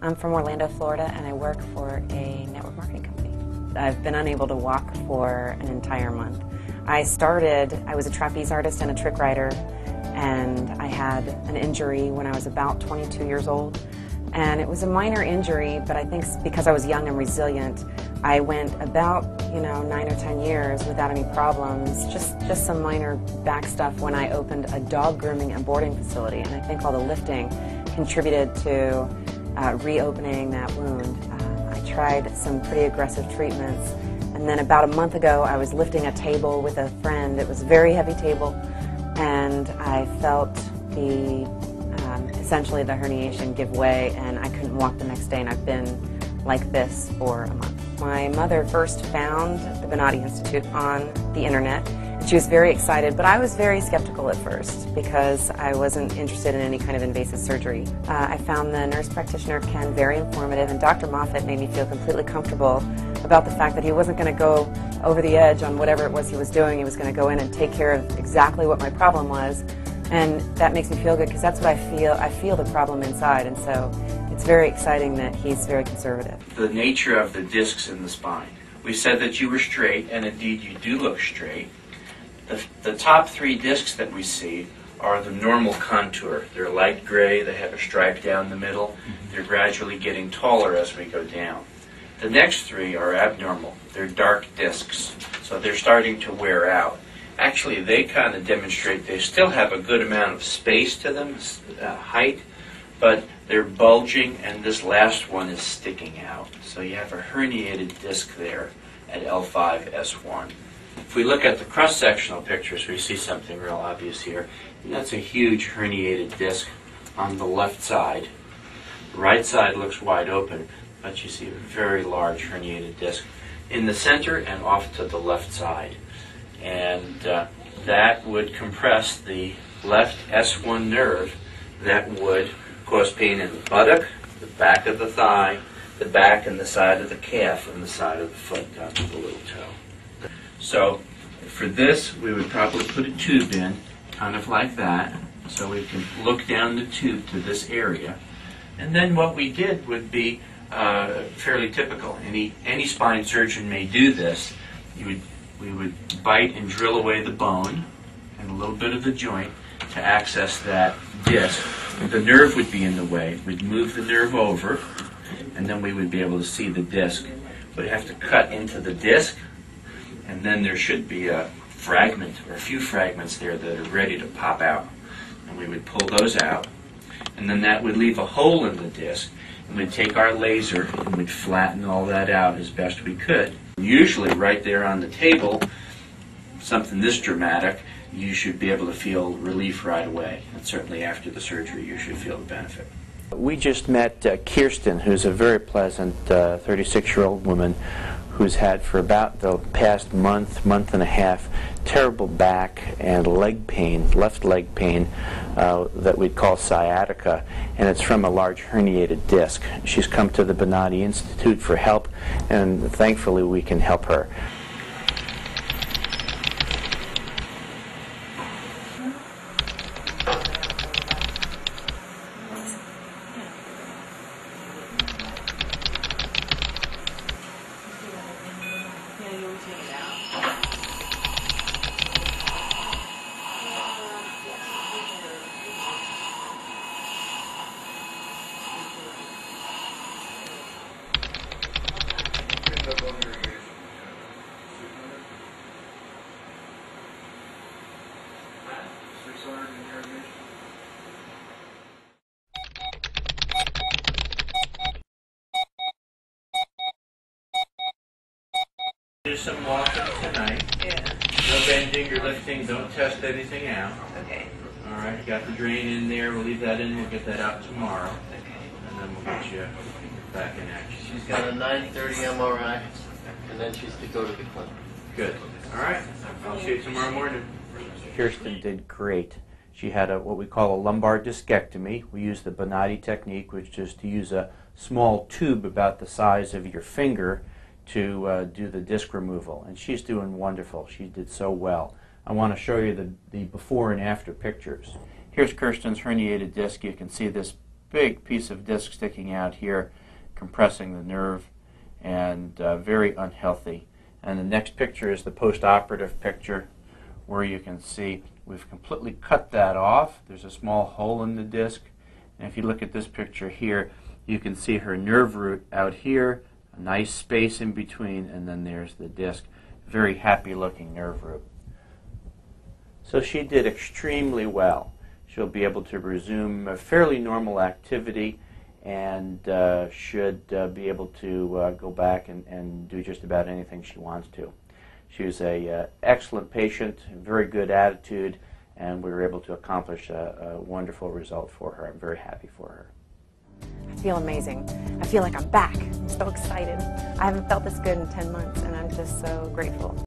I'm from Orlando, Florida, and I work for a network marketing company. I've been unable to walk for an entire month. I was a trapeze artist and a trick rider, and I had an injury when I was about 22 years old. And it was a minor injury, but I think because I was young and resilient, I went about, 9 or 10 years without any problems, just some minor back stuff when I opened a dog grooming and boarding facility. And I think all the lifting contributed to reopening that wound. I tried some pretty aggressive treatments, and then about a month ago I was lifting a table with a friend. It was a very heavy table, and I felt essentially the herniation give way, and I couldn't walk the next day, and I've been like this for a month. My mother first found the Bonati Institute on the internet. She was very excited, but I was very skeptical at first because I wasn't interested in any kind of invasive surgery. I found the nurse practitioner, Ken, very informative, and Dr. Moffat made me feel completely comfortable about the fact that he wasn't going to go over the edge on whatever it was he was doing. He was going to go in and take care of exactly what my problem was, and that makes me feel good because that's what I feel. I feel the problem inside, and so it's very exciting that he's very conservative. The nature of the discs in the spine. We said that you were straight, and indeed you do look straight. The top 3 discs that we see are the normal contour. They're light gray, they have a stripe down the middle. They're gradually getting taller as we go down. The next 3 are abnormal. They're dark discs, so they're starting to wear out. Actually, they kind of demonstrate they still have a good amount of space to them, height, but they're bulging, and this last one is sticking out. So you have a herniated disc there at L5-S1. If we look at the cross-sectional pictures, we see something real obvious here. And that's a huge herniated disc on the left side. The right side looks wide open, but you see a very large herniated disc in the center and off to the left side. And that would compress the left S1 nerve that would cause pain in the buttock, the back of the thigh, the back and the side of the calf, and the side of the foot down to the little toe. So for this, we would probably put a tube in, kind of like that, so we can look down the tube to this area. And then what we did would be fairly typical. Any spine surgeon may do this. We would bite and drill away the bone and a little bit of the joint to access that disc. The nerve would be in the way. We'd move the nerve over, and then we would be able to see the disc. We'd have to cut into the disc, and then there should be a fragment or a few fragments there that are ready to pop out. And we would pull those out, and then that would leave a hole in the disc, and we'd take our laser and we'd flatten all that out as best we could. Usually right there on the table, something this dramatic, you should be able to feel relief right away. And certainly after the surgery, you should feel the benefit. We just met Kiersten, who's a very pleasant 36-year-old woman who's had for about the past month and a half terrible back and leg pain, left leg pain, that we'd call sciatica, and it's from a large herniated disc. She's come to the Bonati Institute for help, and thankfully we can help her. Do some walking tonight. Yeah. No bending or lifting. Don't test anything out. Okay. All right. Got the drain in there. We'll leave that in. We'll get that out tomorrow. Okay. And then we'll get you back in action. She's got a 9:30 MRI, and then she's to go to the clinic. Good. All right. I'll see you tomorrow morning. Kiersten did great. She had what we call a lumbar discectomy. We use the Bonati technique, which is to use a small tube about the size of your finger to do the disc removal, and she's doing wonderful. She did so well. I want to show you the before and after pictures. Here's Kiersten's herniated disc. You can see this big piece of disc sticking out here, compressing the nerve, and very unhealthy. And the next picture is the post-operative picture, where you can see we've completely cut that off. There's a small hole in the disc. And if you look at this picture here, you can see her nerve root out here, a nice space in between, and then there's the disc. Very happy looking nerve root. So she did extremely well. She'll be able to resume a fairly normal activity and should be able to go back and do just about anything she wants to. She was an excellent patient, very good attitude, and we were able to accomplish a wonderful result for her. I'm very happy for her. I feel amazing. I feel like I'm back. I'm so excited. I haven't felt this good in 10 months, and I'm just so grateful.